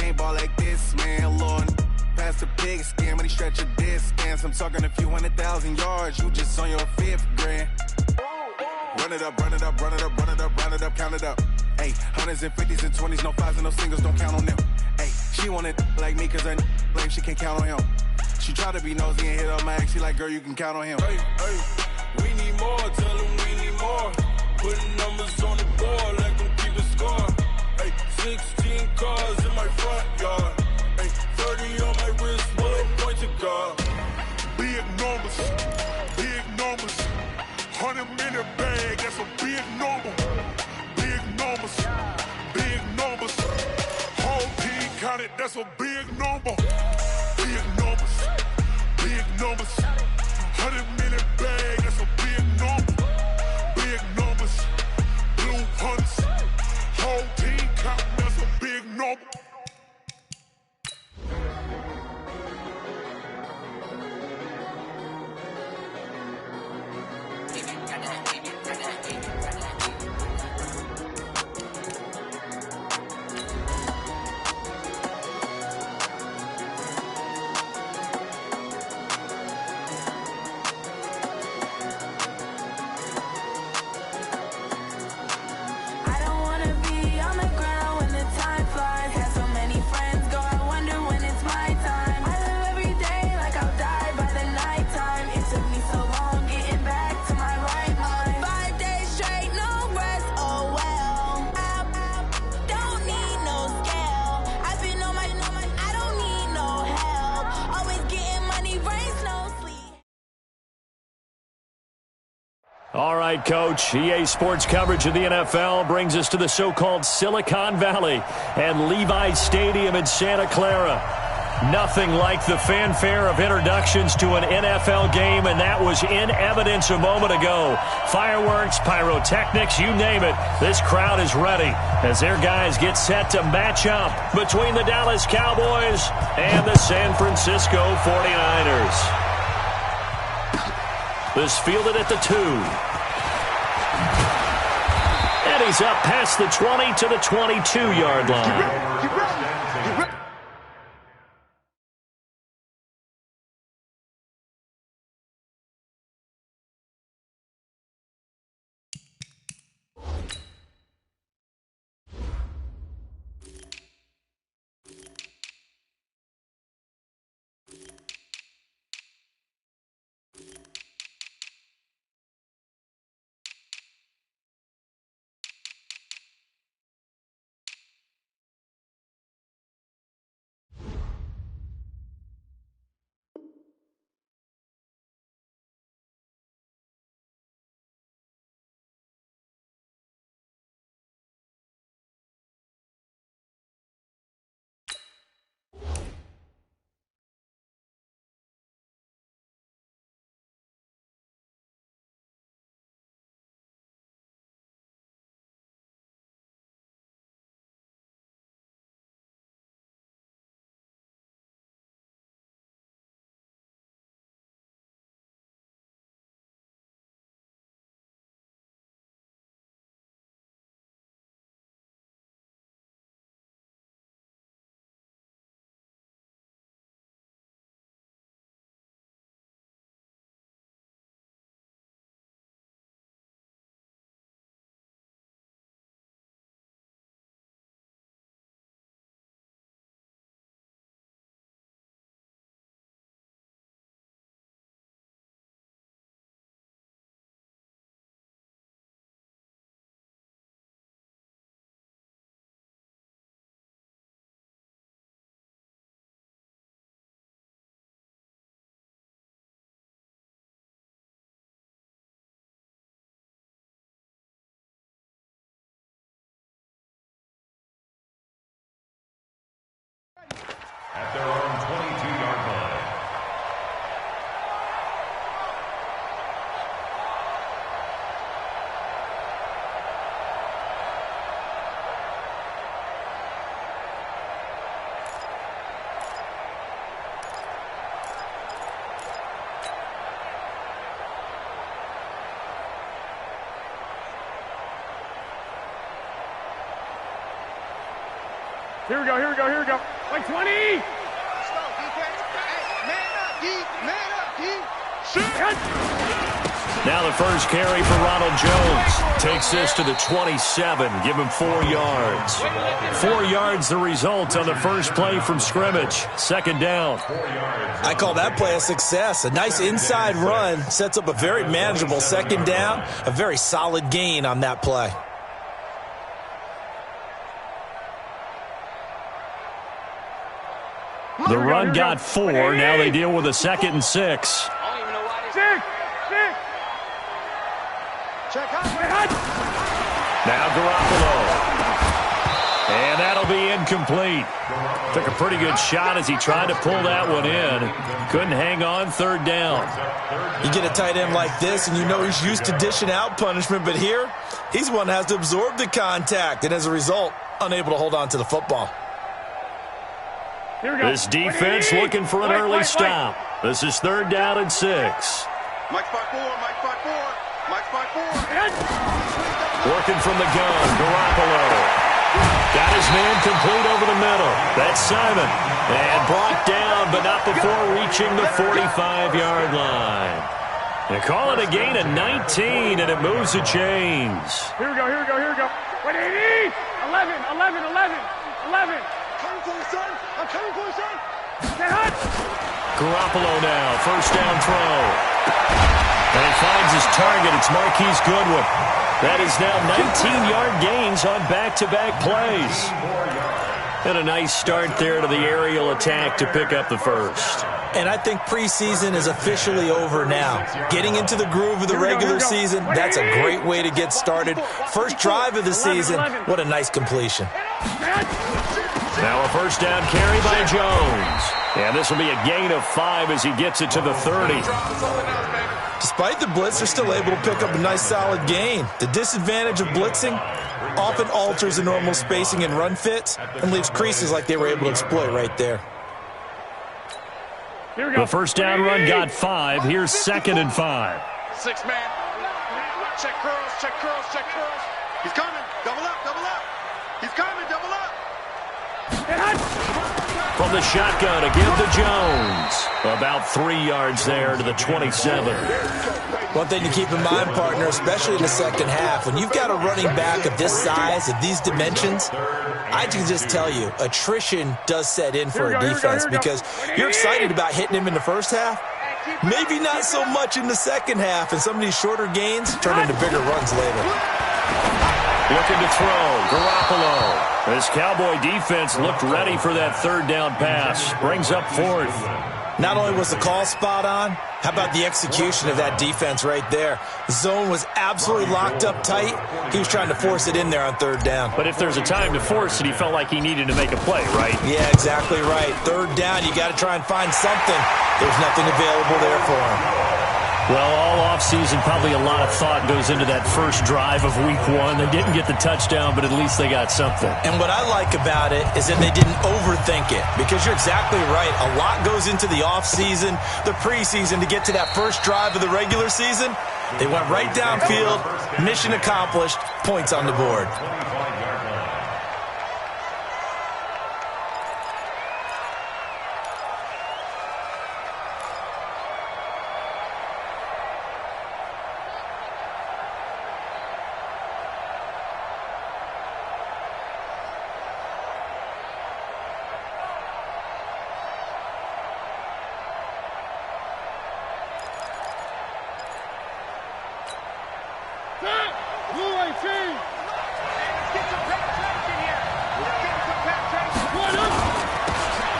can't ball like this, man. Lord, past the pig skin, but he stretch a distance. I'm talking a few 100,000 yards, you just on your 5th grand. Run it up, run it up, run it up, run it up, round it up, count it up. Ayy, hundreds and 50s and 20s, no 5s and no singles, don't count on them. Ayy, she want it like me, cause her lame, she can't count on him. She try to be nosy and hit up my ex, she like, girl, you can count on him. Hey, we need more, tell them we need more. Putting numbers on the board, like them keep a score. Hey, 16 cars in my front yard. Hey, 30 on my wrist, bullet point to guard. Big numbers, 100-minute bag, that's a big number. Big numbers, whole team counted, that's a big number. Big numbers, 100-minute bag, that's a big number. Big numbers, blue hunts, whole team count, that's a big number. All right, Coach. EA Sports coverage of the NFL brings us to the so-called Silicon Valley and Levi's Stadium in Santa Clara. Nothing like the fanfare of introductions to an NFL game, and that was in evidence a moment ago. Fireworks, pyrotechnics, you name it. This crowd is ready as their guys get set to match up between the Dallas Cowboys and the San Francisco 49ers. This fielded at the 2. And he's up past the 20 to the 22-yard line. Here we go. Like 20. Let's go, defense. Hey, man up, D. Man up, D. Now the first carry for Ronald Jones. Takes this to the 27. Give him 4 yards. 4 yards the result on the first play from scrimmage. Second down. I call that play a success. A nice inside run sets up a very manageable second down. A very solid gain on that play. The run got 4. Now they deal with a 2nd and 6. Now Garoppolo. And that'll be incomplete. Took a pretty good shot as he tried to pull that one in. Couldn't hang on. Third down. You get a tight end like this, and you know he's used to dishing out punishment, but here, he's one that has to absorb the contact, and as a result, unable to hold on to the football. This defense looking for an early stop. This is 3rd down and 6. Mike 5-4, Mike 5-4, Mike 5-4. Working from the gun, Garoppolo. Got his man complete over the middle. That's Simon. And brought down, but not before reaching the 45-yard line. They call it a gain of 19, and it moves the chains. Here we go. 180. 11. Coming for you, son. I'm coming for you, son. Get hot. Garoppolo now, first down throw. And he finds his target. It's Marquise Goodwin. That is now 19-yard gains on back-to-back plays. And a nice start there to the aerial attack to pick up the first. And I think preseason is officially over now. Getting into the groove of the regular season, that's a great way to get started. First drive of the season, what a nice completion. Now a first down carry by Jones. And this will be a gain of 5 as he gets it to the 30. Despite the blitz, they're still able to pick up a nice solid gain. The disadvantage of blitzing often alters the normal spacing and run fits and leaves creases like they were able to exploit right there. The first down run got 5. Here's 2nd and 5. 6 man. Check curls. He's coming. Double up. He's coming. Double up. From the shotgun to give to Jones. About 3 yards there to the 27. One thing to keep in mind, partner, especially in the second half, when you've got a running back of this size, of these dimensions, I can just tell you, attrition does set in for a defense because you're excited about hitting him in the first half. Maybe not so much in the second half, and some of these shorter gains turn into bigger runs later. Looking to throw, Garoppolo. This Cowboy defense looked ready for that third down pass. Brings up 4th. Not only was the call spot on, how about the execution of that defense right there? The zone was absolutely locked up tight. He was trying to force it in there on 3rd down. But if there's a time to force it, he felt like he needed to make a play, right? Yeah, exactly right. 3rd down, you got to try and find something. There's nothing available there for him. Well, all offseason, probably a lot of thought goes into that first drive of Week 1. They didn't get the touchdown, but at least they got something. And what I like about it is that they didn't overthink it, because you're exactly right. A lot goes into the offseason, the preseason, to get to that first drive of the regular season. They went right downfield, mission accomplished, points on the board.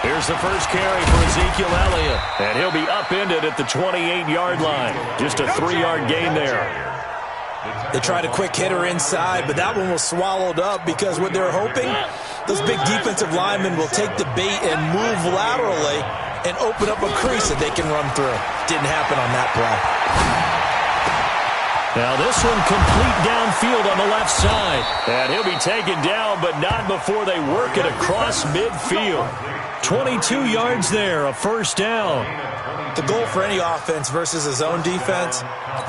Here's the first carry for Ezekiel Elliott, and he'll be upended at the 28-yard line. Just a 3-yard gain there. They tried a quick hitter inside, but that one was swallowed up because what they're hoping, those big defensive linemen will take the bait and move laterally and open up a crease that they can run through. Didn't happen on that play. Now this one complete downfield on the left side. And he'll be taken down, but not before they work it across midfield. 22 yards there, a first down. The goal for any offense versus a zone defense,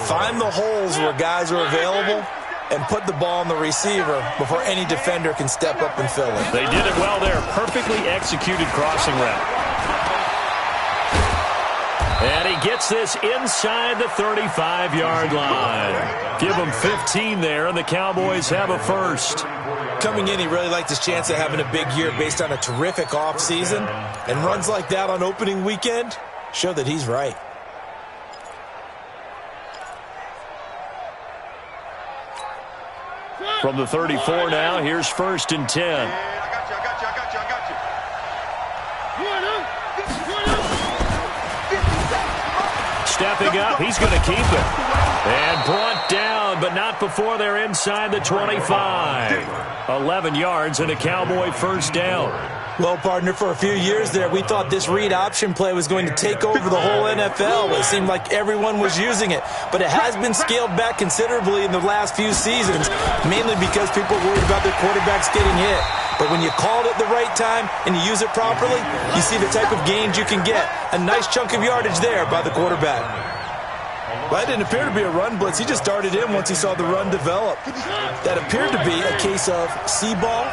find the holes where guys are available and put the ball on the receiver before any defender can step up and fill it. They did it well there. Perfectly executed crossing route. And he gets this inside the 35-yard line. Give him 15 there, and the Cowboys have a first. Coming in, he really liked his chance of having a big year based on a terrific offseason. And runs like that on opening weekend show that he's right. From the 34 now, here's 1st and 10. I got you. Stepping up, he's going to keep it. And brought down, but not before they're inside the 25. 11 yards and a Cowboy first down. Well, partner, for a few years there, we thought this read option play was going to take over the whole NFL. It seemed like everyone was using it. But it has been scaled back considerably in the last few seasons, mainly because people worried about their quarterbacks getting hit. But when you call it at the right time and you use it properly, you see the type of gains you can get. A nice chunk of yardage there by the quarterback. Well, that didn't appear to be a run blitz. He just darted in once he saw the run develop. That appeared to be a case of see ball,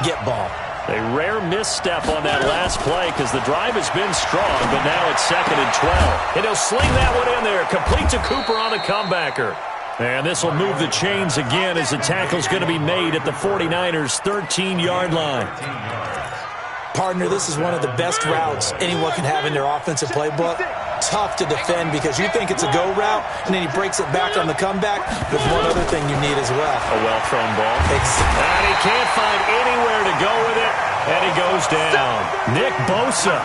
get ball. A rare misstep on that last play because the drive has been strong, but now it's 2nd and 12. And he'll sling that one in there. Complete to Cooper on the comebacker. And this will move the chains again as the tackle's going to be made at the 49ers' 13-yard line. Partner, this is one of the best routes anyone can have in their offensive playbook. Tough to defend because you think it's a go route, and then he breaks it back on the comeback. There's one other thing you need as well. A well-thrown ball. And he can't find anywhere to go with it, and he goes down. Nick Bosa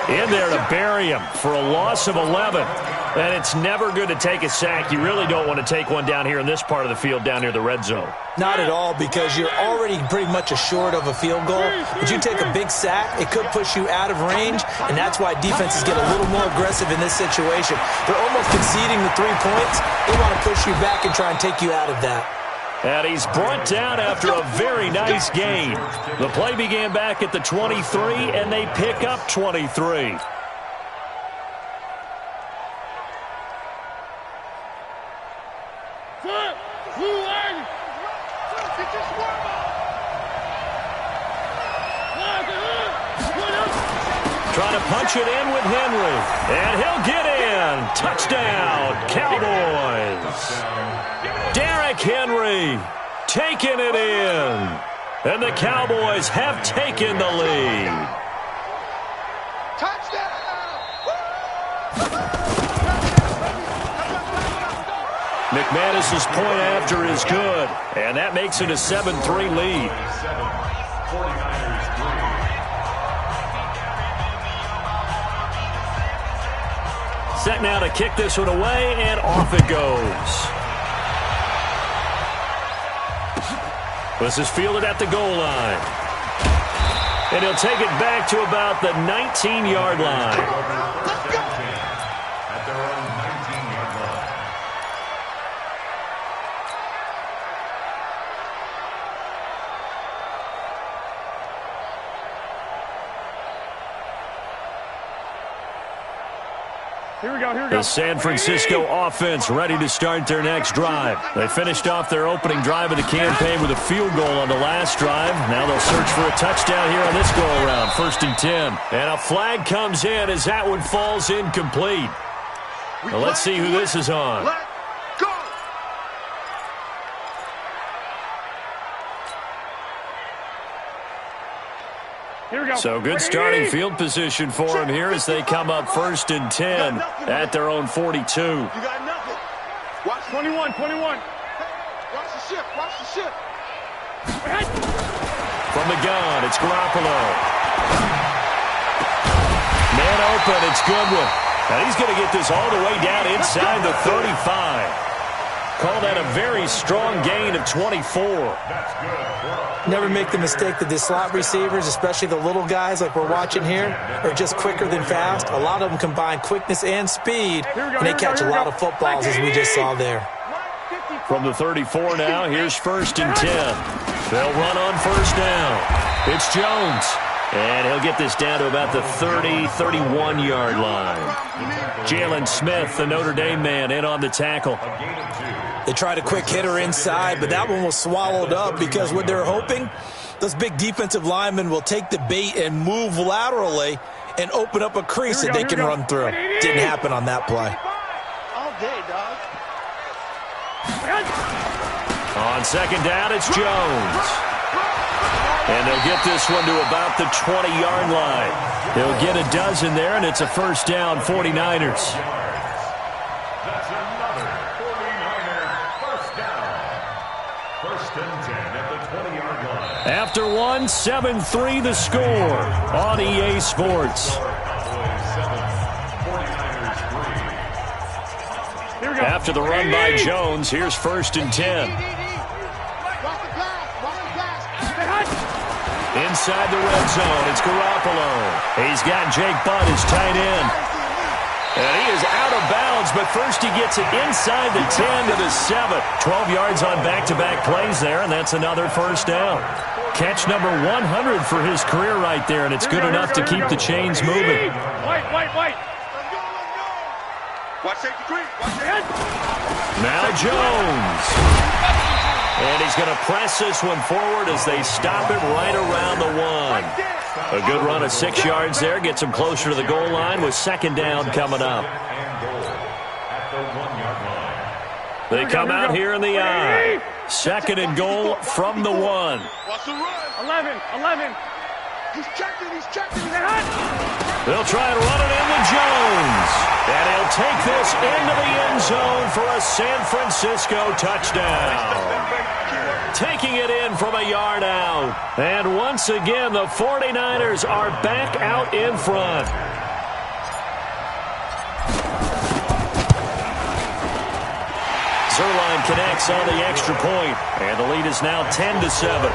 in there to bury him for a loss of 11. And it's never good to take a sack. You really don't want to take one down here in this part of the field down near the red zone. Not at all, because you're already pretty much assured of a field goal. But you take a big sack, it could push you out of range, and that's why defenses get a little more aggressive in this situation. They're almost conceding the 3 points. They want to push you back and try and take you out of that. And he's brought down after a very nice gain. The play began back at the 23, and they pick up 23. Trying to punch it in with Henry. And he'll get in. Touchdown, Cowboys. Derrick Henry taking it in. And the Cowboys have taken the lead. Touchdown! McManus's point after is good. And that makes it a 7-3 lead. Set now to kick this one away, and off it goes. This is fielded at the goal line. And he'll take it back to about the 19-yard line. At their own 19-yard line. Here we go. The San Francisco offense ready to start their next drive. They finished off their opening drive of the campaign with a field goal on the last drive. Now they'll search for a touchdown here on this go-around. 1st and 10. And a flag comes in as that one falls incomplete. Well, let's see who this is on. Here we go. So good starting field position for him here as they come up 1st and 10 at their own 42. You got nothing. Watch 21. Watch the ship. Watch the ship. From the gun, it's Garoppolo. Man open, it's Goodwin. And he's going to get this all the way down inside the 35. Call that a very strong gain of 24. Never make the mistake that the slot receivers, especially the little guys like we're watching here, are just quicker than fast. A lot of them combine quickness and speed, and they catch a lot of footballs, as we just saw there. From the 34 now, here's 1st and 10. They'll run on 1st down. It's Jones. And he'll get this down to about the 30, 31-yard line. Jalen Smith, the Notre Dame man, in on the tackle. They tried a quick hitter inside, but that one was swallowed up because what they're hoping, those big defensive linemen will take the bait and move laterally and open up a crease that they can run through. Didn't happen on that play. All day, dog. On second down, it's Jones. And they'll get this one to about the 20-yard line. He'll get a dozen there, and it's a first down, 49ers. That's another 49er first down. First and 10 at the 20-yard line. After one, 7-3 the score on EA Sports. After the run by Jones, here's first and 10. Inside the red zone, it's Garoppolo. He's got Jake Butt, his tight end. And he is out of bounds, but first he gets it inside the 10 to the 7. 12 yards on back-to-back plays there, and that's another first down. Catch number 100 for his career right there, and it's good enough to keep the chains moving. White. Watch safety three. Watch your head. Now Jones. And he's going to press this one forward as they stop it right around the 1. A good run of 6 yards there. Gets him closer to the goal line with second down coming up. They come out here in the I. Second and goal from the 1. Watch the run. 11. He's checking. They'll try and run it into Jones. And he'll take this into the end zone for a San Francisco touchdown. Taking it in from a yard out. And once again, the 49ers are back out in front. Zerline connects on the extra point, and the lead is now 10-7.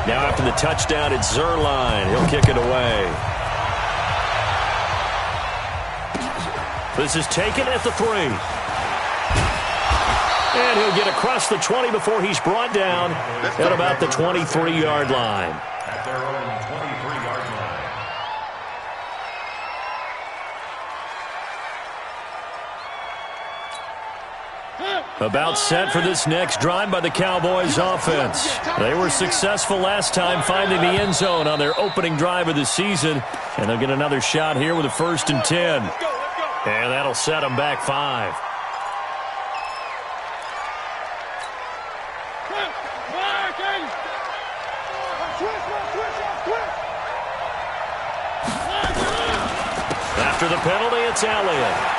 Now after the touchdown, it's Zerline. He'll kick it away. This is taken at the 3. And he'll get across the 20 before he's brought down at about the 23-yard line. At their own 23-yard line. About set for this next drive by the Cowboys offense. They were successful last time finding the end zone on their opening drive of the season. And they'll get another shot here with a first and 10. And that'll set them back 5. After the penalty, it's Elliott.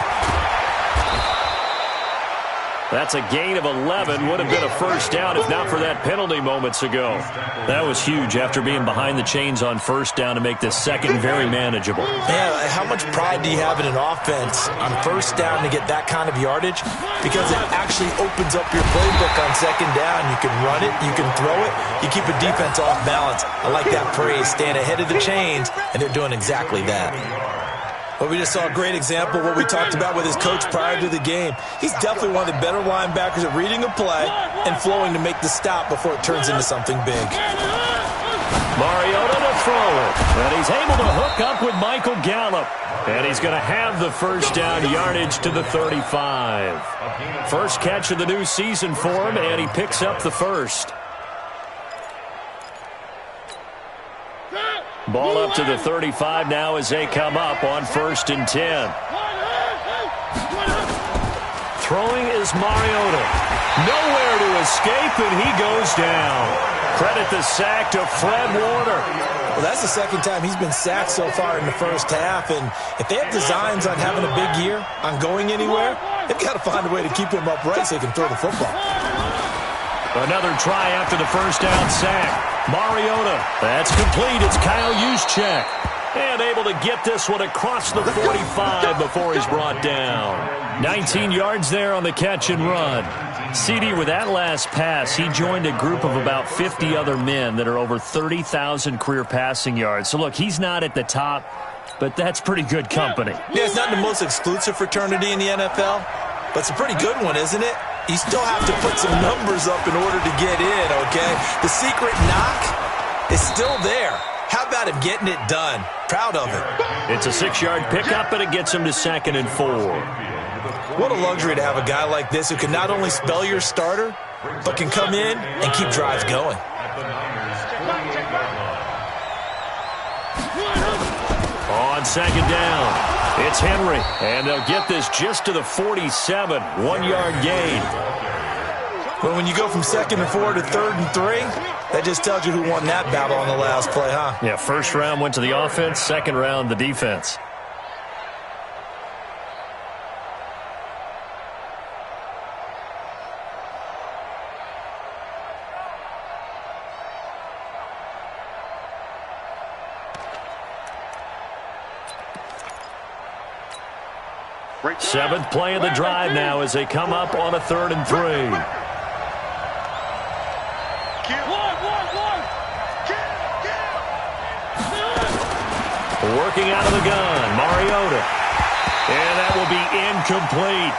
That's a gain of 11. Would have been a first down if not for that penalty moments ago. That was huge after being behind the chains on first down to make this second very manageable. Yeah, how much pride do you have in an offense on first down to get that kind of yardage? Because it actually opens up your playbook on second down. You can run it, you can throw it, you keep a defense off balance. I like that phrase, staying ahead of the chains, and they're doing exactly that. But we just saw a great example of what we talked about with his coach prior to the game. He's definitely one of the better linebackers at reading a play and flowing to make the stop before it turns into something big. Mariota to throw it. And he's able to hook up with Michael Gallup. And he's going to have the first down yardage to the 35. First catch of the new season for him, and he picks up the first. Ball up to the 35 now as they come up on first and 10. Throwing is Mariota. Nowhere to escape, and he goes down. Credit the sack to Fred Warner. Well, that's the second time he's been sacked so far in the first half, and if they have designs on having a big year, on going anywhere, they've got to find a way to keep him upright so he can throw the football. Another try after the first down sack. Mariota, that's complete. It's Kyle Juszczyk. And able to get this one across the 45 before he's brought down. 19 yards there on the catch and run. CD, with that last pass, he joined a group of about 50 other men that are over 30,000 career passing yards. So, look, he's not at the top, but that's pretty good company. Yeah, it's not the most exclusive fraternity in the NFL, but it's a pretty good one, isn't it? you still have to put some numbers up in order to get in, okay? The secret knock is still there. How about him getting it done? Proud of him. It's a 6-yard pickup, and it gets him to 2nd and 4. What a luxury to have a guy like this who can not only spell your starter, but can come in and keep drives going. On 2nd down, it's Henry, and they'll get this just to the 47, 1-yard gain. Well, when you go from 2nd and 4 to 3rd and 3, that just tells you who won that battle on the last play, huh? Yeah, first round went to the offense, second round the defense. Seventh play of the drive now as they come up on a 3rd and 3. Working out of the gun, Mariota. And that will be incomplete.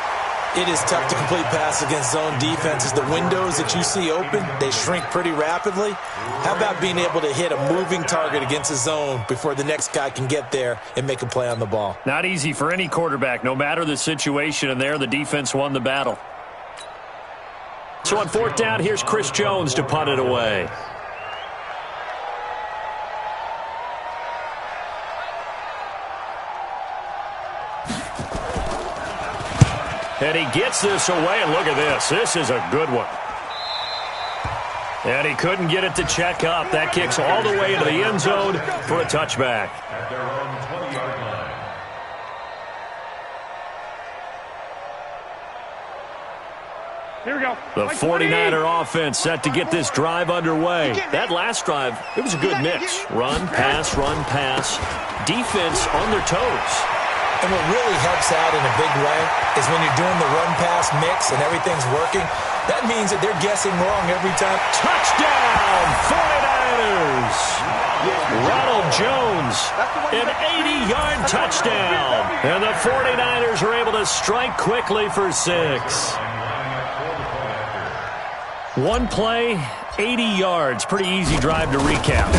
It is tough to complete passes against zone defenses. The windows that you see open, they shrink pretty rapidly. How about being able to hit a moving target against a zone before the next guy can get there and make a play on the ball? Not easy for any quarterback, no matter the situation, and there the defense won the battle. So on 4th down, here's Chris Jones to punt it away. And he gets this away, and look at this. This is a good one. And he couldn't get it to check up. That kicks all the way into the end zone for a touchback. At their own 20-yard line. Here we go. The 49er offense set to get this drive underway. That last drive, it was a good mix. Run, pass, defense on their toes. And what really helps out in a big way is when you're doing the run-pass mix and everything's working, that means that they're guessing wrong every time. Touchdown, 49ers! Ronald Jones, an 80-yard touchdown. And the 49ers are able to strike quickly for 6. One play, 80 yards. Pretty easy drive to recap.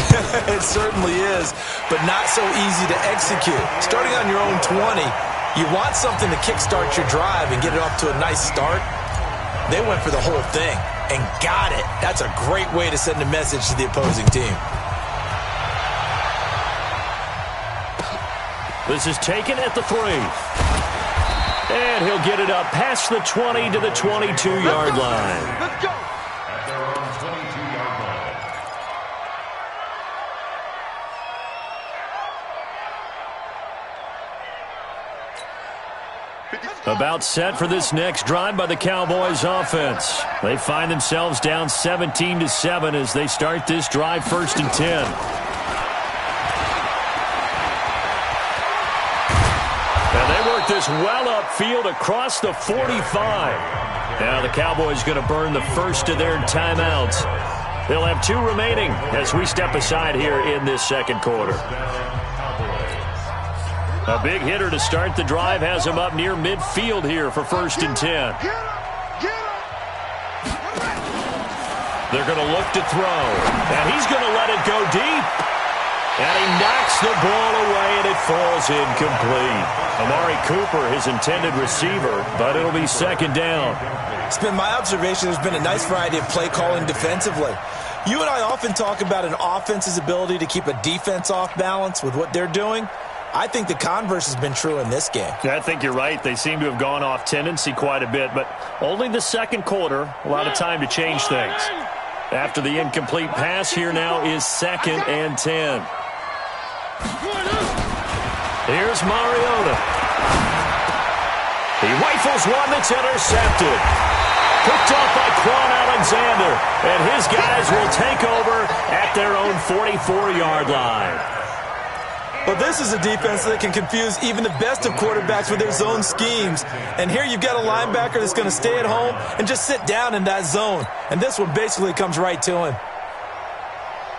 It certainly is, but not so easy to execute. Starting on your own 20, you want something to kickstart your drive and get it off to a nice start. They went for the whole thing and got it. That's a great way to send a message to the opposing team. This is taken at the 3. And he'll get it up past the 20 to the 22-yard line. Let's go. At their own 22-yard line. About set for this next drive by the Cowboys offense. They find themselves down 17-7 as they start this drive 1st and 10. This well upfield across the 45. Now the Cowboys going to burn the first of their timeouts. They'll have 2 remaining as we step aside here in this second quarter. A big hitter to start the drive has him up near midfield here for 1st and 10. They're going to look to throw, and he's going to let it go deep. And he knocks the ball away, and it falls incomplete. Amari Cooper, his intended receiver, but it'll be 2nd down. It's been my observation there's been a nice variety of play calling defensively. You and I often talk about an offense's ability to keep a defense off balance with what they're doing. I think the converse has been true in this game. Yeah, I think you're right. They seem to have gone off tendency quite a bit, but only the second quarter, a lot of time to change things. After the incomplete pass, here now is 2nd and 10. Here's Mariota. He rifles one that's intercepted. Picked off by Quan Alexander. And his guys will take over at their own 44-yard line. Well, this is a defense that can confuse even the best of quarterbacks with their zone schemes. And here you've got a linebacker that's going to stay at home and just sit down in that zone. And this one basically comes right to him.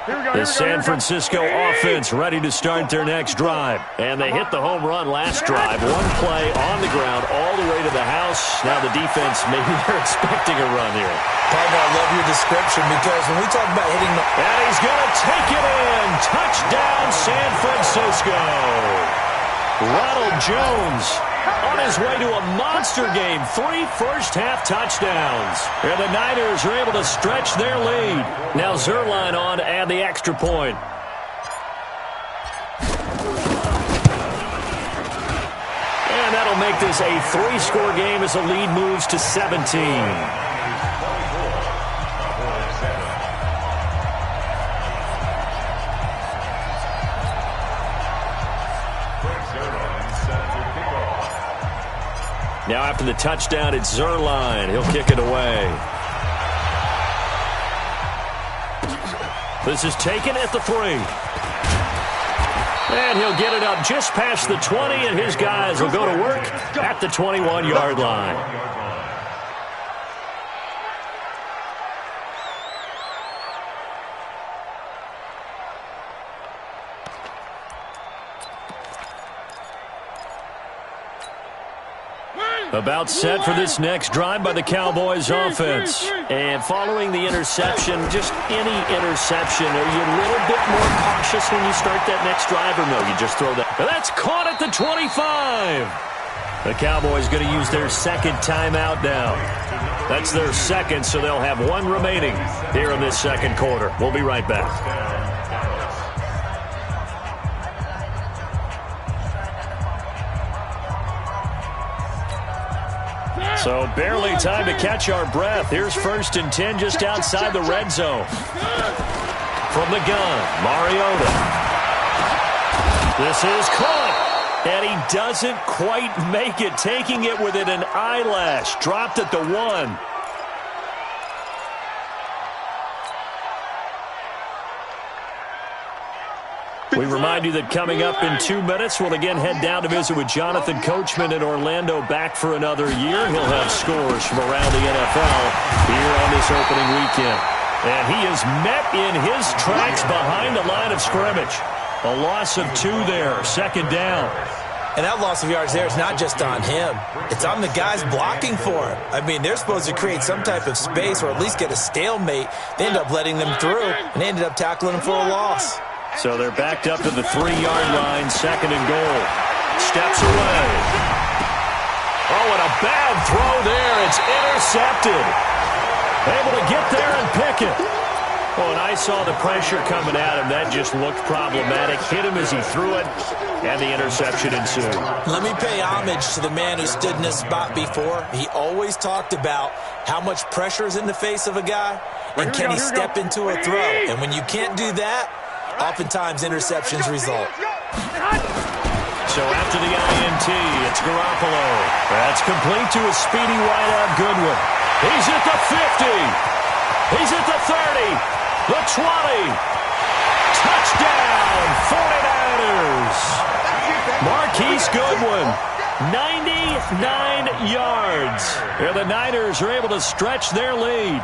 The San Francisco offense ready to start their next drive. And they hit the home run last drive. One play on the ground all the way to the house. Now the defense, maybe they're expecting a run here. Partner, I love your description because when we talk about hitting the... And he's going to take it in. Touchdown, San Francisco. Ronald Jones on his way to a monster game. 3 first-half touchdowns. And the Niners are able to stretch their lead. Now Zuerlein on to add the extra point. And that'll make this a 3-score game as the lead moves to 17. Now after the touchdown, it's Zuerlein. He'll kick it away. This is taken at the 3. And he'll get it up just past the 20, and his guys will go to work at the 21-yard line. About set for this next drive by the Cowboys offense. And following the interception, just any interception, are you a little bit more cautious when you start that next drive, or no, you just throw that? That's caught at the 25. The Cowboys going to use their second timeout now. That's their second, so they'll have 1 remaining here in this second quarter. We'll be right back. So barely time to catch our breath. Here's 1st and 10 just outside the red zone. From the gun, Mariota. This is caught. And he doesn't quite make it, taking it within an eyelash. Dropped at the 1. We remind you that coming up in 2 minutes, we'll again head down to visit with Jonathan Coachman in Orlando, back for another year. He'll have scores from around the NFL here on this opening weekend. And he is met in his tracks behind the line of scrimmage. A loss of 2 there, 2nd down. And that loss of yards there is not just on him. It's on the guys blocking for him. I mean, they're supposed to create some type of space or at least get a stalemate. They end up letting them through, and they ended up tackling him for a loss. So they're backed up to the 3-yard line, 2nd and goal. Steps away. Oh, and a bad throw there. It's intercepted. Able to get there and pick it. Oh, and I saw the pressure coming at him. That just looked problematic. Hit him as he threw it, and the interception ensued. Let me pay homage to the man who stood in this spot before. He always talked about how much pressure is in the face of a guy, and can he step into a throw. And when you can't do that, oftentimes interceptions result. So after the INT, it's Garoppolo. That's complete to a speedy wideout Goodwin. He's at the 50. He's at the 30. The 20. Touchdown, 49ers. Marquise Goodwin, 99 yards. And the Niners are able to stretch their lead.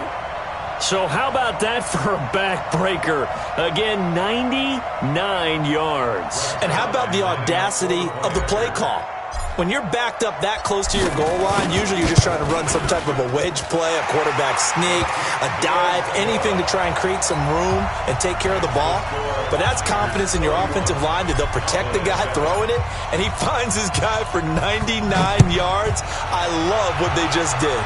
So how about that for a backbreaker? Again, 99 yards. And how about the audacity of the play call? When you're backed up that close to your goal line, usually you're just trying to run some type of a wedge play, a quarterback sneak, a dive, anything to try and create some room and take care of the ball. But that's confidence in your offensive line that they'll protect the guy throwing it, and he finds his guy for 99 yards. I love what they just did.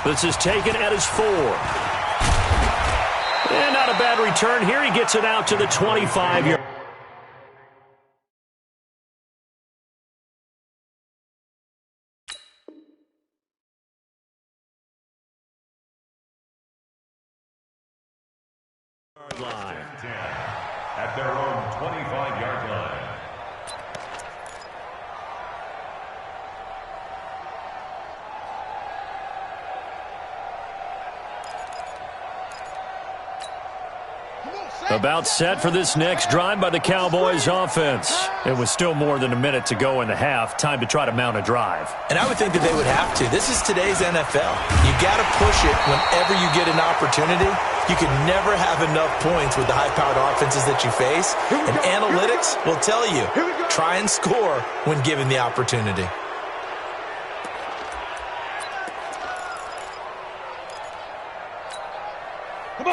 This is taken at his 4. And not a bad return here. He gets it out to the 25-yard line. At their own 25-yard line. About set for this next drive by the Cowboys offense. It was still more than a minute to go in the half. Time to try to mount a drive. And I would think that they would have to. This is today's NFL. You got to push it whenever you get an opportunity. You can never have enough points with the high-powered offenses that you face. And analytics will tell you, try and score when given the opportunity.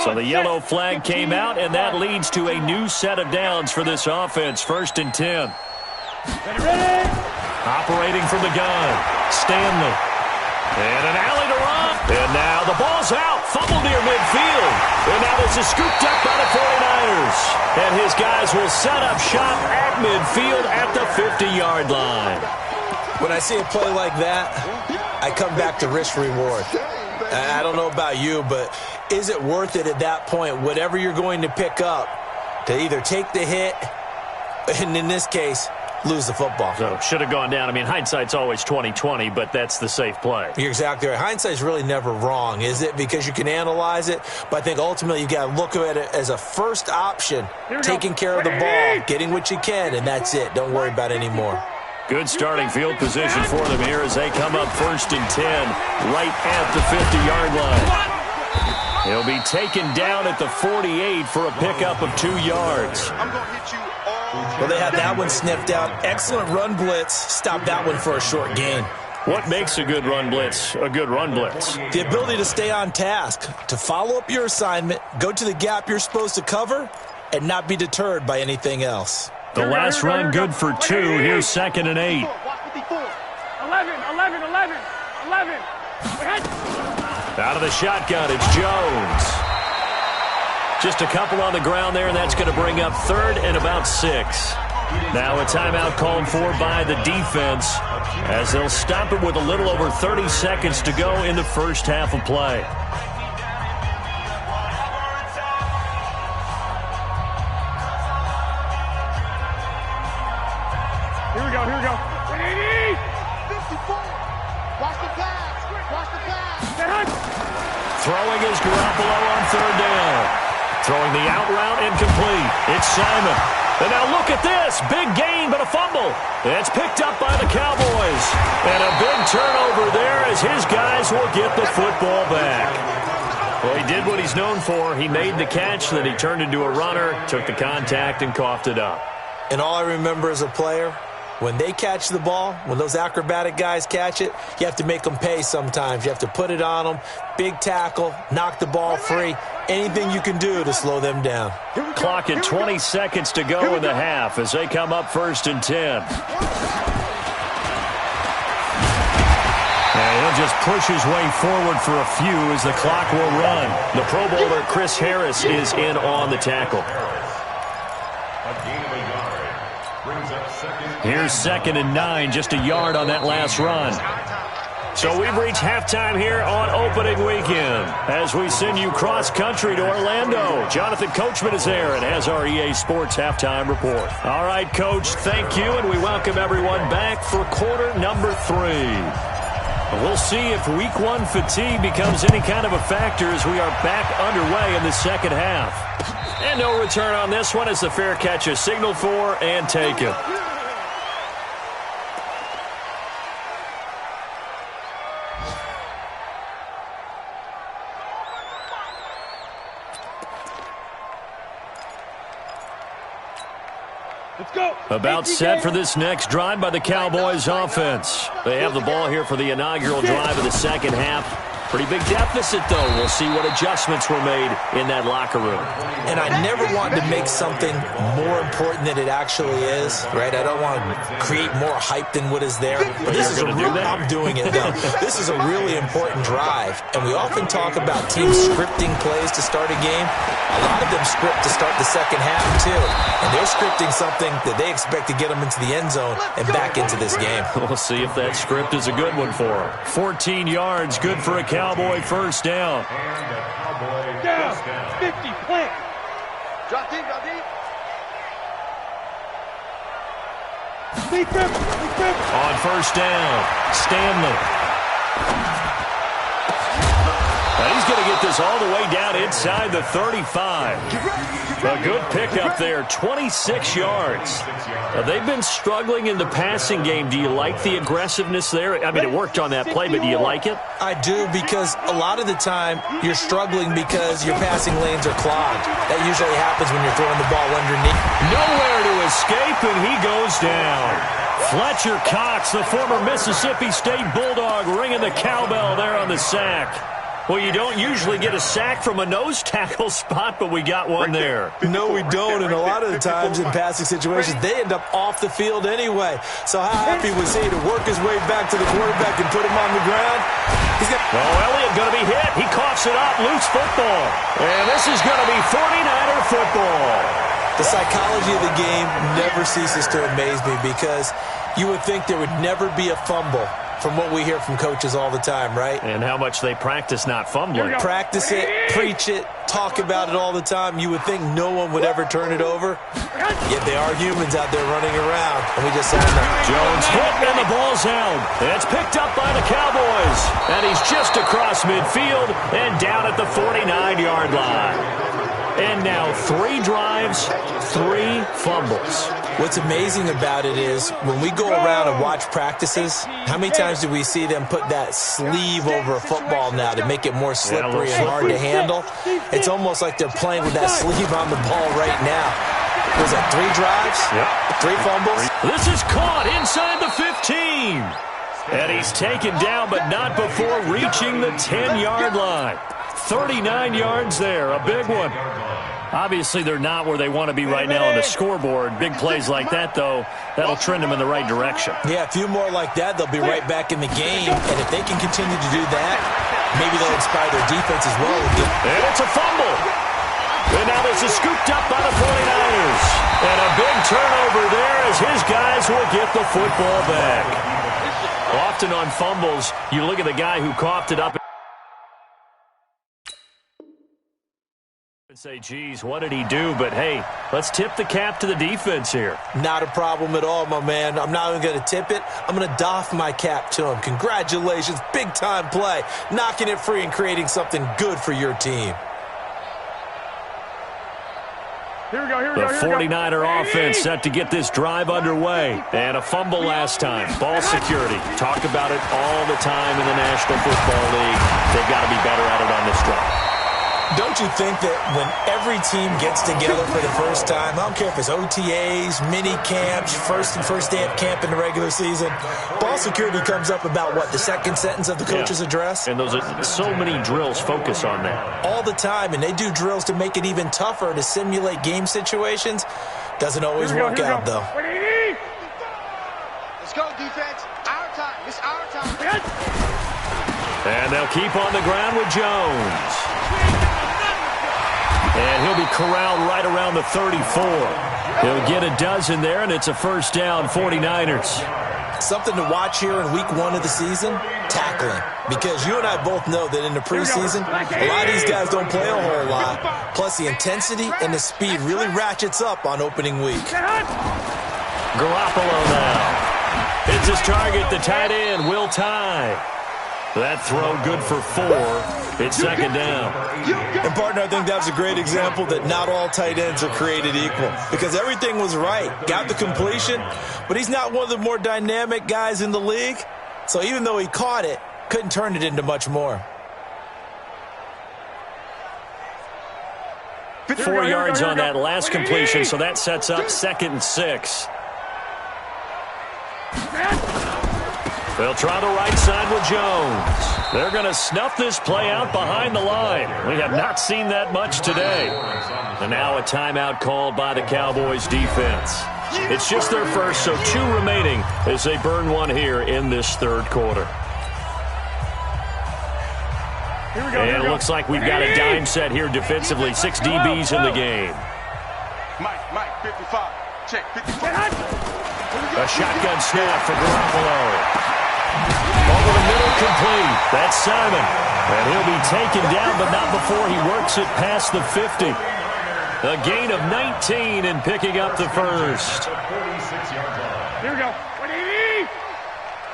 So the yellow flag came out, and that leads to a new set of downs for this offense. 1st and 10. Operating from the gun, Stanley. And an alley to run. And now the ball's out. Fumble near midfield. And now this is scooped up by the 49ers. And his guys will set up shop at midfield at the 50-yard line. When I see a play like that, I come back to risk-reward. I don't know about you, but is it worth it at that point, whatever you're going to pick up, to either take the hit, and in this case, lose the football? So should have gone down. I mean, hindsight's always 20/20, but that's the safe play. You're exactly right. Hindsight's really never wrong, is it? Because you can analyze it, but I think ultimately you got to look at it as a first option, taking care of the ball, getting what you can, and that's it. Don't worry about it anymore. Good starting field position for them here as they come up 1st and 10 right at the 50-yard line. He'll be taken down at the 48 for a pickup of 2 yards. Well, they had that one sniffed out. Excellent run blitz. Stop that one for a short gain. What makes a good run blitz a good run blitz? The ability to stay on task, to follow up your assignment, go to the gap you're supposed to cover, and not be deterred by anything else. The last run good for 2. Here's 2nd and 8. 11. Out of the shotgun, it's Jones. Just a couple on the ground there, and that's going to bring up 3rd and about 6. Now a timeout called for by the defense as they'll stop it with a little over 30 seconds to go in the first half of play. Here we go. 54. Watch the pass. Throwing is Garoppolo on 3rd down. Throwing the out route incomplete. It's Simon. And now look at this. Big gain, but a fumble. It's picked up by the Cowboys. And a big turnover there as his guys will get the football back. Well, he did what he's known for. He made the catch, then he turned into a runner, took the contact, and coughed it up. And all I remember as a player, when they catch the ball, when those acrobatic guys catch it, you have to make them pay sometimes. You have to put it on them, big tackle, knock the ball free, anything you can do to slow them down. Clock at 20 seconds to go in the half as they come up 1st and 10. And he'll just push his way forward for a few as the clock will run. The Pro Bowler Chris Harris is in on the tackle. Here's 2nd and 9, just a yard on that last run. So we've reached halftime here on opening weekend as we send you cross-country to Orlando. Jonathan Coachman is there and has our EA Sports halftime report. All right, Coach, thank you, and we welcome everyone back for quarter number 3. We'll see if week 1 fatigue becomes any kind of a factor as we are back underway in the second half. And no return on this one as the fair catch is signaled for and taken. About set for this next drive by the Cowboys offense. They have the ball here for the inaugural drive of the second half. Pretty big deficit, though. We'll see what adjustments were made in that locker room. And I never want to make something more important than it actually is, right? I don't want to create more hype than what is there. But this is I'm doing it, though. This is a really important drive. And we often talk about teams scripting plays to start a game. A lot of them script to start the second half, too. And they're scripting something that they expect to get them into the end zone and back into this game. We'll see if that script is a good one for them. 14 yards, good for a Cowboy first down. Down. 50, plant. Drop deep, drop deep. Deep grip, deep grip. On first down, Stanley. Now he's going to get this all the way down inside the 35. A good pickup there, 26 yards. They've been struggling in the passing game. Do you like the aggressiveness there? I mean, it worked on that play, but do you like it? I do, because a lot of the time you're struggling because your passing lanes are clogged. That usually happens when you're throwing the ball underneath. Nowhere to escape, and he goes down. Fletcher Cox, the former Mississippi State Bulldog, ringing the cowbell there on the sack. Well, you don't usually get a sack from a nose tackle spot, but we got one there. No, we don't, and a lot of the times in passing situations, they end up off the field anyway. So how happy was he to work his way back to the quarterback and put him on the ground? Elliott going to be hit. He coughs it up. Loose football. And this is going to be 49er football. The psychology of the game never ceases to amaze me, because you would think there would never be a fumble from what we hear from coaches all the time, right? And how much they practice not fumbling. Practice it, preach it, talk about it all the time. You would think no one would ever turn it over. Yet they are humans out there running around, and we just saw them. Jones hit, and the ball's out. It's picked up by the Cowboys. And he's just across midfield and down at the 49-yard line. And now 3 drives, 3 fumbles. What's amazing about it is when we go around and watch practices, how many times do we see them put that sleeve over a football now to make it more slippery and hard to handle? It's almost like they're playing with that sleeve on the ball right now. Was that 3 drives? Yep. 3 fumbles? This is caught inside the 15. And he's taken down, but not before reaching the 10-yard line. 39 yards there, a big one. Obviously, they're not where they want to be right now on the scoreboard. Big plays like that, though, that'll trend them in the right direction. Yeah, a few more like that, they'll be right back in the game. And if they can continue to do that, maybe they'll inspire their defense as well. And it's a fumble. And now this is scooped up by the 49ers. And a big turnover there as his guys will get the football back. Often on fumbles, you look at the guy who coughed it up and say, geez, what did he do? But, hey, let's tip the cap to the defense here. Not a problem at all, my man. I'm not even going to tip it. I'm going to doff my cap to him. Congratulations. Big-time play. Knocking it free and creating something good for your team. Here we go. The 49er offense set to get this drive underway. And a fumble last time. Ball security. Talk about it all the time in the National Football League. They've got to be better at it on this drive. Don't you think that when every team gets together for the first time, I don't care if it's OTAs, mini camps, first day of camp in the regular season, ball security comes up about, what, the second sentence of the coach's address? And those are so many drills focus on that. All the time, and they do drills to make it even tougher to simulate game situations. Doesn't always work out, though. Let's go, defense. Our time. It's our time. And they'll keep on the ground with Jones. And he'll be corralled right around the 34. He'll get a dozen there, and it's a first down, 49ers. Something to watch here in week 1 of the season, tackling. Because you and I both know that in the preseason, a lot of these guys don't play a whole lot. Plus, the intensity and the speed really ratchets up on opening week. Garoppolo now. It's his target, the tight end, Will Tye. That throw good for 4. It's second down. And, partner, I think that was a great example that not all tight ends are created equal. Because everything was right. Got the completion, but he's not one of the more dynamic guys in the league. So even though he caught it, couldn't turn it into much more. 4 yards on that last completion, so that sets up 2nd and 6. They'll try the right side with Jones. They're going to snuff this play out behind the line. We have not seen that much today. And now a timeout called by the Cowboys defense. It's just their first, so 2 remaining as they burn one here in this third quarter. And it looks like we've got a dime set here defensively. 6 DBs in the game. Mike, 55. Check, 55. A shotgun snap for Garoppolo. Over the middle, complete. That's Simon. And he'll be taken down, but not before he works it past the 50. A gain of 19 and picking up the first. Here we go. 180.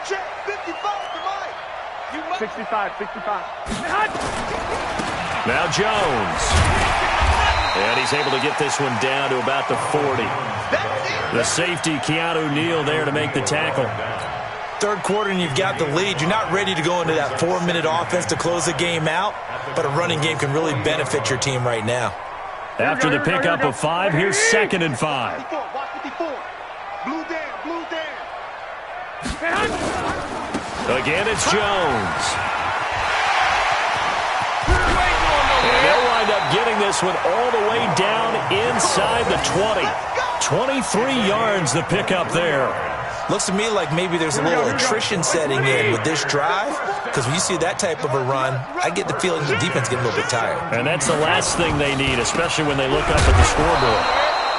Check, 55 to Mike. 65. Now Jones. And he's able to get this one down to about the 40. The safety, Keanu Neal, there to make the tackle. Third quarter and you've got the lead. You're not ready to go into that 4-minute offense to close the game out, but a running game can really benefit your team right now. After the pickup of 5, here's 2nd and 5. Again, it's Jones. And they'll wind up getting this one all the way down inside the 20. 23 yards the pickup there. Looks to me like maybe there's a little attrition setting in with this drive, because when you see that type of a run, I get the feeling the defense getting a little bit tired. And that's the last thing they need, especially when they look up at the scoreboard.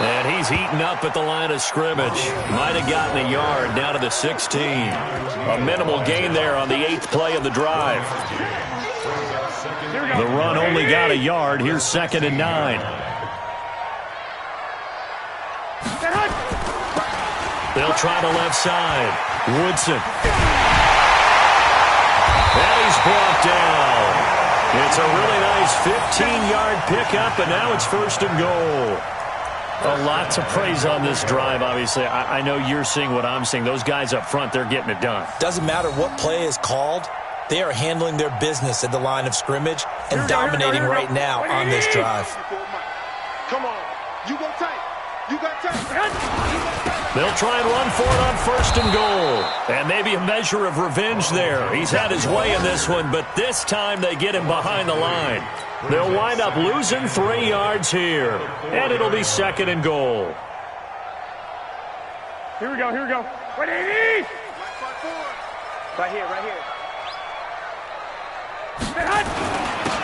And he's heating up at the line of scrimmage. Might have gotten a yard down to the 16. A minimal gain there on the 8th play of the drive. The run only got a yard. Here's 2nd and 9. They'll try the left side. Woodson. And he's brought down. It's a really nice 15-yard pickup, and now it's 1st and goal. A lot to praise on this drive, obviously. I know you're seeing what I'm seeing. Those guys up front, they're getting it done. Doesn't matter what play is called. They are handling their business at the line of scrimmage and dominating right now on this drive. Come on. You go tight. You got tight. They'll try and run for it on 1st and goal. And maybe a measure of revenge there. He's had his way in this one, but this time they get him behind the line. They'll wind up losing 3 yards here. And it'll be 2nd and goal. Here we go, here we go. Ready? Right here, right here.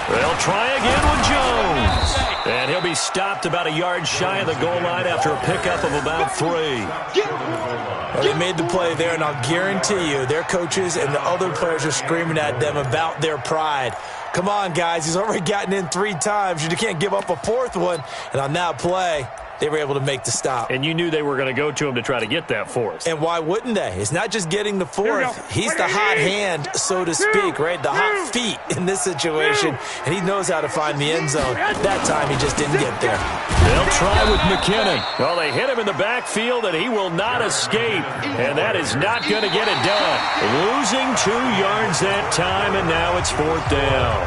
They'll try again with Jones. And he'll be stopped about a yard shy of the goal line after a pickup of about 3. Well, they made the play there, and I'll guarantee you their coaches and the other players are screaming at them about their pride. Come on, guys. He's already gotten in 3 times. You can't give up a 4th one. And on that play, they were able to make the stop. And you knew they were going to go to him to try to get that 4th. And why wouldn't they? It's not just getting the 4th. He's the hot hand, so to speak, right? The hot feet in this situation. And he knows how to find the end zone. That time, he just didn't get there. They'll try with McKinnon. Well, they hit him in the backfield, and he will not escape. And that is not going to get it done. Losing 2 yards that time, and now it's 4th down.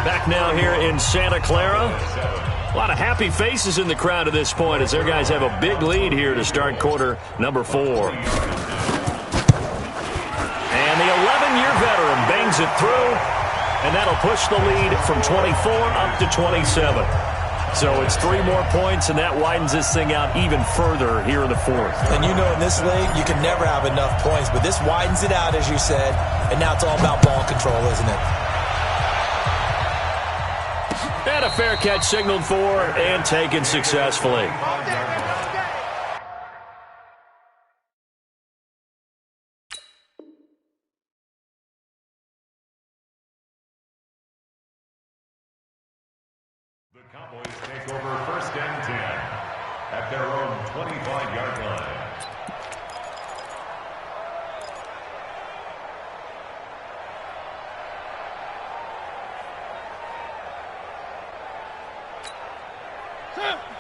Back now here in Santa Clara. A lot of happy faces in the crowd at this point as their guys have a big lead here to start quarter number 4. And the 11-year veteran bangs it through, and that'll push the lead from 24 up to 27. So it's 3 more points, and that widens this thing out even further here in the 4th. And you know in this league, you can never have enough points, but this widens it out, as you said, and now it's all about ball control, isn't it? And a fair catch signaled for and taken successfully. The Cowboys take over 1st and 10 at their own 25-yard line.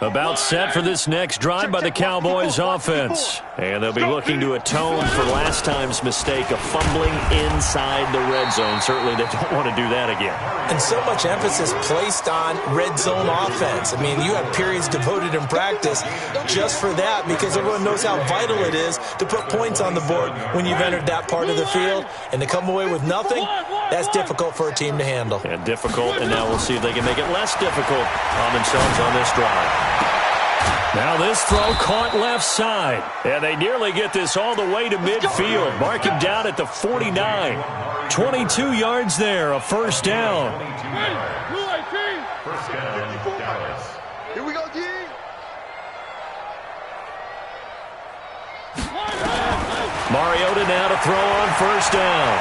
About set for this next drive by the Cowboys offense. And they'll be looking to atone for last time's mistake of fumbling inside the red zone. Certainly they don't want to do that again. And so much emphasis placed on red zone offense. I mean, you have periods devoted in practice just for that because everyone knows how vital it is to put points on the board when you've entered that part of the field. And to come away with nothing, that's difficult for a team to handle. And difficult, and now we'll see if they can make it less difficult on themselves on this drive. Now this throw caught left side. And they nearly get this all the way to midfield. Mark him down at the 49. 22 yards there, a 1st down. First down, Dallas. Here we go, G. Mariota now to throw on 1st down.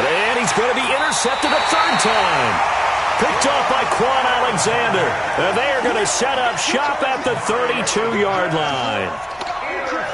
And he's going to be intercepted a 3rd time. Picked off by Quan Alexander. And they are going to set up shop at the 32-yard line.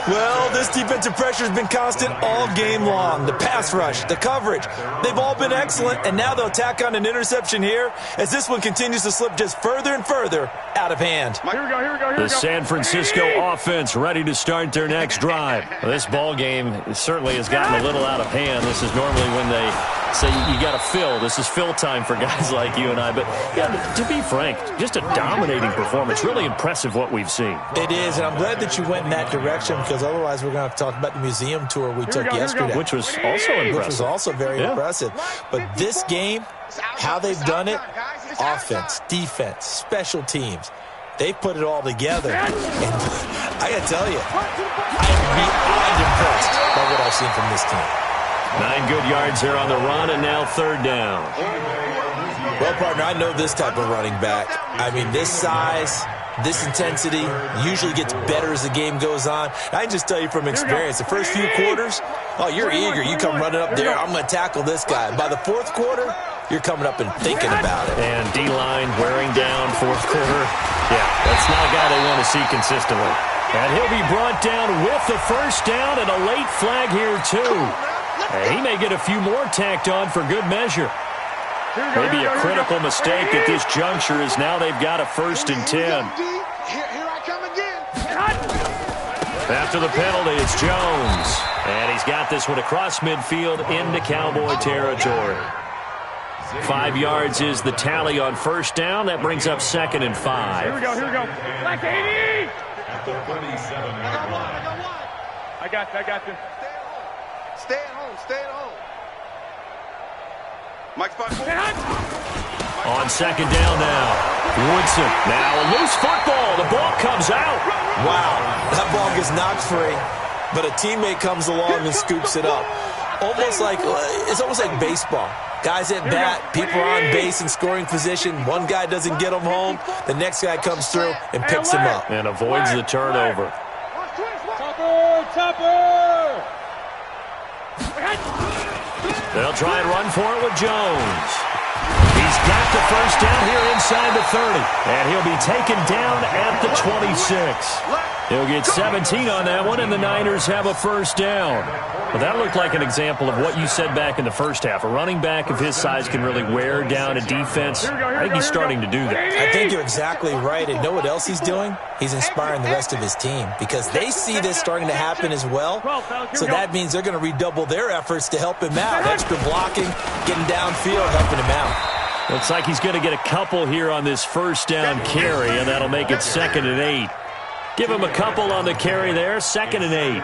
Well, this defensive pressure has been constant all game long. The pass rush, the coverage, they've all been excellent, and now they'll tack on an interception here as this one continues to slip just further and further out of hand. Here we go. The San Francisco offense ready to start their next drive. Well, this ball game certainly has gotten a little out of hand. This is normally when they say you got to fill. This is fill time for guys like you and I. But, yeah, to be frank, just a dominating performance. Really impressive what we've seen. It is, and I'm glad that you went in that direction because otherwise we're going to have to talk about the museum tour we took yesterday. Which was also impressive. Which was also very impressive. But this game, how they've done it, offense, defense, special teams, they've put it all together. And I got to tell you, I am beyond impressed by what I've seen from this team. 9 good yards here on the run, and now third down. Well, partner, I know this type of running back. I mean, this size, this intensity usually gets better as the game goes on. I can just tell you from experience, the first few quarters, oh, you're eager. You come running up there, I'm going to tackle this guy. By the fourth quarter, you're coming up and thinking about it. And D-line wearing down fourth quarter. Yeah, that's not a guy they want to see consistently. And he'll be brought down with the first down and a late flag here, too. And he may get a few more tacked on for good measure. Maybe a critical mistake at this juncture is now they've got a 1st and 10. Here I come again. After the penalty, it's Jones. And he's got this one across midfield into Cowboy territory. 5 yards is the tally on first down. That brings up 2nd and 5. Here we go. Black 80! At the 37-yard line. I got you. Stay at home. Mike's back. On 2nd down now. Woodson. Now a loose football. The ball comes out. Wow, that ball gets knocked free, but a teammate comes along and scoops it up. It's almost like baseball. Guys at bat, people are on base in scoring position. One guy doesn't get him home. The next guy comes through and picks him up. And avoids the turnover. Topper! They'll try and run for it with Jones. He's got the first down here inside the 30. And he'll be taken down at the 26. He'll get 17 on that one, and the Niners have a first down. Well, that looked like an example of what you said back in the first half. A running back of his size can really wear down a defense. I think he's starting to do that. I think you're exactly right. And know what else he's doing? He's inspiring the rest of his team because they see this starting to happen as well. So that means they're going to redouble their efforts to help him out. Extra blocking, getting downfield, helping him out. Looks like he's going to get a couple here on this first down carry, and that'll make it 2nd and 8. Give him a couple on the carry there, 2nd and 8.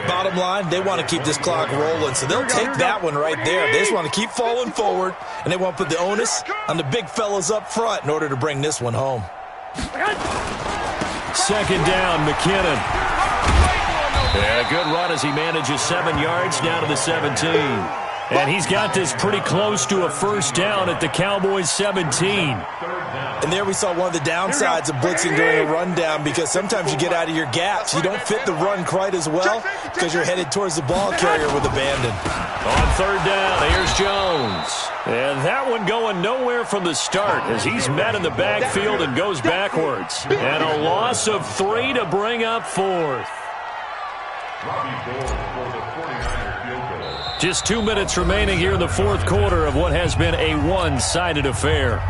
Bottom line, they want to keep this clock rolling, so they'll take that one right there. They just want to keep falling forward, and they want to put the onus on the big fellas up front in order to bring this one home. 2nd down, McKinnon. And a good run as he manages 7 yards down to the 17. And he's got this pretty close to a first down at the Cowboys' 17. And there we saw one of the downsides of blitzing during a rundown because sometimes you get out of your gaps. You don't fit the run quite as well because you're headed towards the ball carrier with abandon. On 3rd down, here's Jones. And that one going nowhere from the start as he's met in the backfield and goes backwards. And a loss of 3 to bring up 4th. Just 2 minutes remaining here in the 4th quarter of what has been a one-sided affair.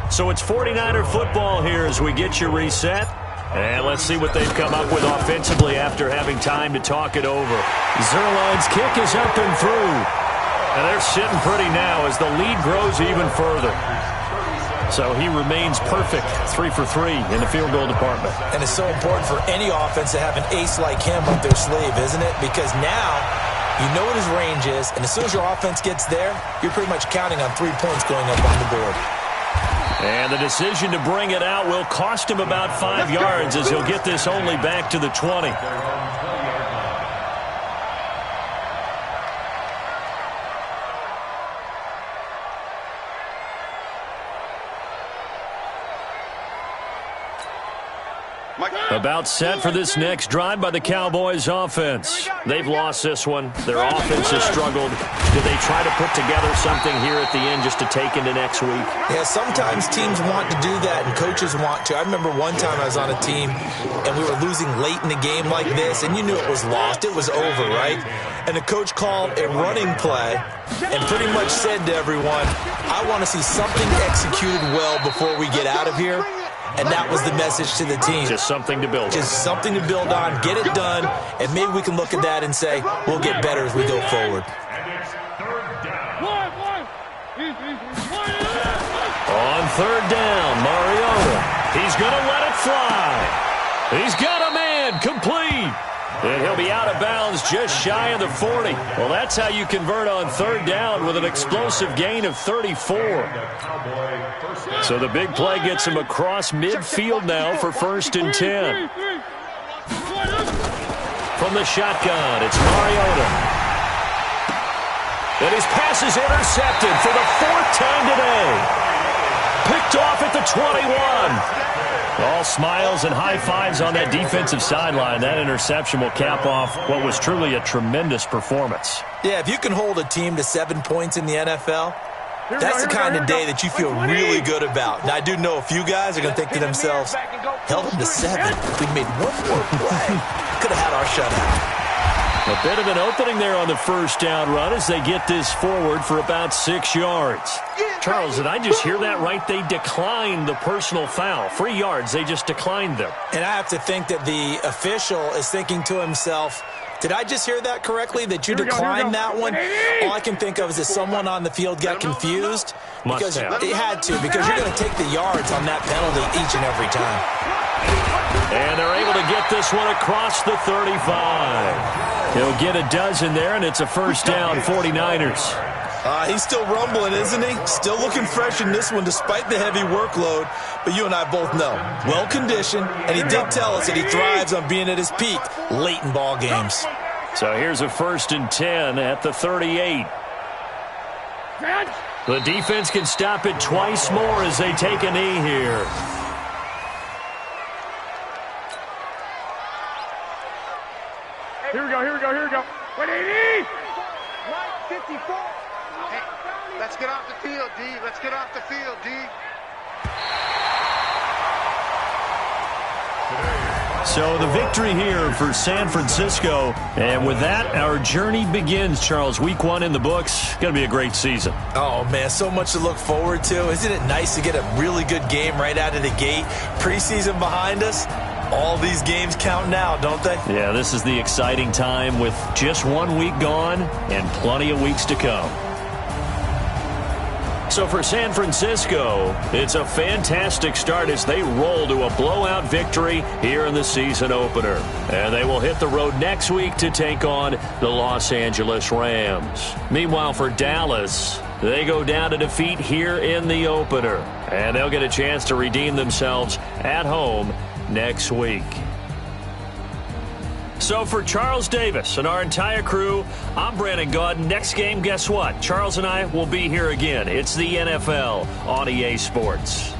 So it's 49er football here as we get you reset. And let's see what they've come up with offensively after having time to talk it over. Zerline's kick is up and through. And they're sitting pretty now as the lead grows even further. So he remains perfect, 3 for 3 in the field goal department. And it's so important for any offense to have an ace like him up their sleeve, isn't it? Because now you know what his range is, and as soon as your offense gets there, you're pretty much counting on 3 points going up on the board. And the decision to bring it out will cost him about 5 yards as he'll get this only back to the 20. About set for this next drive by the Cowboys offense. They've lost this one. Their offense has struggled. Do they try to put together something here at the end just to take into next week? Yeah, sometimes teams want to do that and coaches want to. I remember one time I was on a team and we were losing late in the game like this, and you knew it was lost. It was over, right? And the coach called a running play and pretty much said to everyone, I want to see something executed well before we get out of here. And that was the message to the team. Just something to build on. Just something to build on, get it done, and maybe we can look at that and say, we'll get better as we go forward. On third down, Mariota. He's going to let it fly. He's got a man complete. And he'll be out of bounds just shy of the 40. Well, that's how you convert on third down with an explosive gain of 34. So the big play gets him across midfield now for 1st and 10. From the shotgun, it's Mariota. And his pass is intercepted for the 4th time today. Picked off at the 21. All smiles and high fives on that defensive sideline. That interception will cap off what was truly a tremendous performance. Yeah, if you can hold a team to 7 points in the NFL, that's the kind of day that you feel really good about. Now, I do know a few guys are going to think to themselves, held them to 7. We made one more play. Could have had our shutout. A bit of an opening there on the first down run as they get this forward for about 6 yards. Charles, did I just hear that right? They declined the personal foul. 3 yards, they just declined them. And I have to think that the official is thinking to himself, did I just hear that correctly, that you declined that one? All I can think of is that someone on the field got confused. Because it had to, because you're going to take the yards on that penalty each and every time. And they're able to get this one across the 35. He'll get a dozen there, and it's a first down, 49ers. He's still rumbling, isn't he? Still looking fresh in this one despite the heavy workload. But you and I both know, well-conditioned, and he did tell us that he thrives on being at his peak late in ball games. So here's a 1st and 10 at the 38. The defense can stop it twice more as they take a knee here. Here we go, here we go, here we go. 180! Right, 54. Hey, let's get off the field, D. Let's get off the field, D. So the victory here for San Francisco. And with that, our journey begins, Charles. Week 1 in the books. Going to be a great season. Oh, man, so much to look forward to. Isn't it nice to get a really good game right out of the gate? Preseason behind us. All these games count now, don't they? Yeah, this is the exciting time with just 1 week gone and plenty of weeks to come. So for San Francisco, it's a fantastic start as they roll to a blowout victory here in the season opener. And they will hit the road next week to take on the Los Angeles Rams. Meanwhile, for Dallas, they go down to defeat here in the opener. And they'll get a chance to redeem themselves at home next week. So for Charles Davis and our entire crew, I'm Brandon Gaudin. Next game, guess what? Charles and I will be here again. It's the NFL on EA Sports.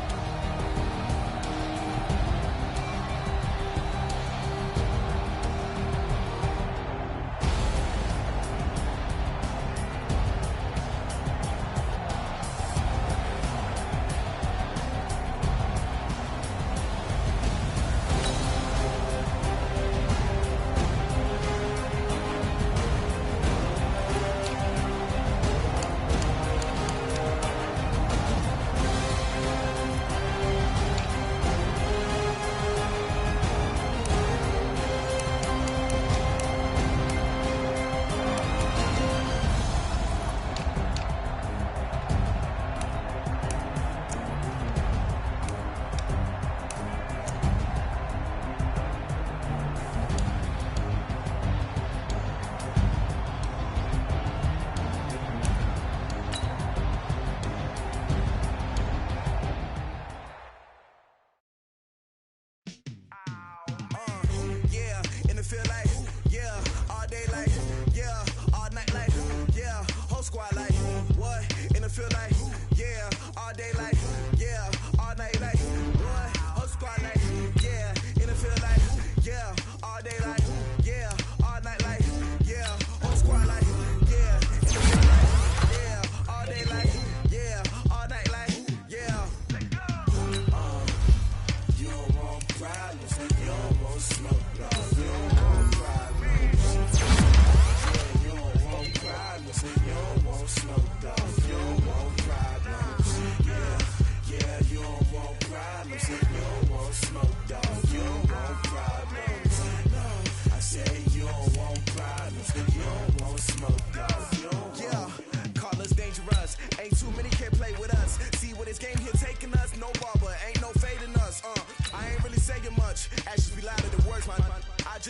Feel like, yeah, all day like, what? Whole squad like, yeah, in the field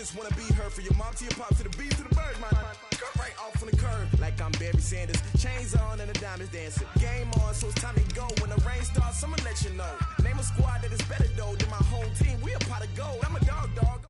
just wanna be her. For your mom to your pop to the B to the bird, man. Cut right off on the curve, like I'm Barry Sanders. Chains on and the diamonds dancing. Game on, so it's time to go. When the rain starts, I'ma let you know. Name a squad that is better though than my home team. We a pot of gold. I'm a dog.